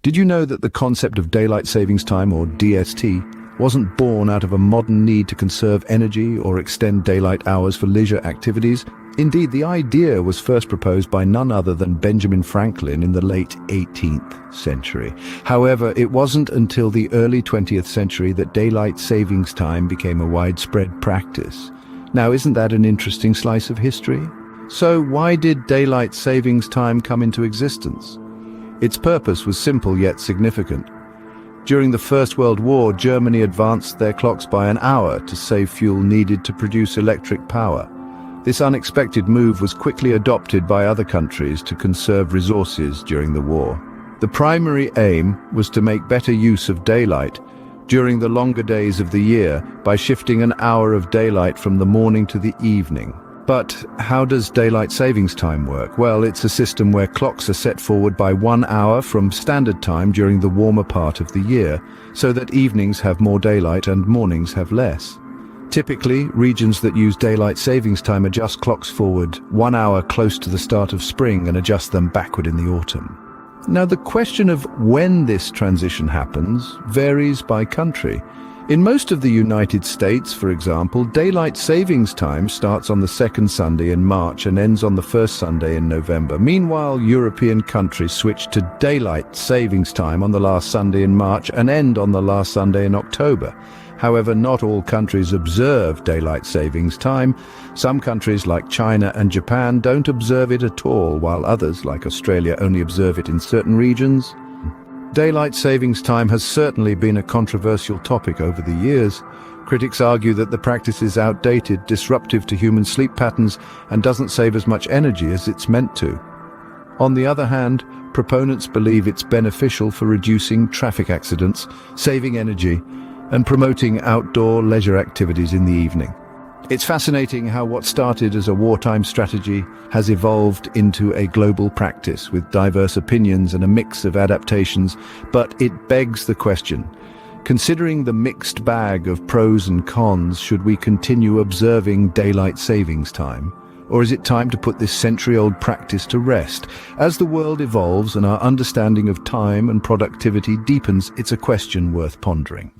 Did you know that the concept of daylight savings time, or DST, wasn't born out of a modern need to conserve energy or extend daylight hours for leisure activities? Indeed, the idea was first proposed by none other than Benjamin Franklin in the late 18th century. However, it wasn't until the early 20th century that daylight savings time became a widespread practice. Now, isn't that an interesting slice of history? So, why did daylight savings time come into existence? Its purpose was simple yet significant. During the First World War, Germany advanced their clocks by an hour to save fuel needed to produce electric power. This unexpected move was quickly adopted by other countries to conserve resources during the war. The primary aim was to make better use of daylight during the longer days of the year by shifting an hour of daylight from the morning to the evening. But how does daylight savings time work? Well, it's a system where clocks are set forward by 1 hour from standard time during the warmer part of the year, so that evenings have more daylight and mornings have less. Typically, regions that use daylight savings time adjust clocks forward 1 hour close to the start of spring and adjust them backward in the autumn. Now, the question of when this transition happens varies by country. In most of the United States, for example, daylight savings time starts on the second Sunday in March and ends on the first Sunday in November. Meanwhile, European countries switch to daylight savings time on the last Sunday in March and end on the last Sunday in October. However, not all countries observe daylight savings time. Some countries like China and Japan don't observe it at all, while others, like Australia, only observe it in certain regions. Daylight savings time has certainly been a controversial topic over the years. Critics argue that the practice is outdated, disruptive to human sleep patterns, and doesn't save as much energy as it's meant to. On the other hand, proponents believe it's beneficial for reducing traffic accidents, saving energy, and promoting outdoor leisure activities in the evening. It's fascinating how what started as a wartime strategy has evolved into a global practice with diverse opinions and a mix of adaptations, but it begs the question, considering the mixed bag of pros and cons, should we continue observing daylight savings time? Or is it time to put this century-old practice to rest? As the world evolves and our understanding of time and productivity deepens, it's a question worth pondering.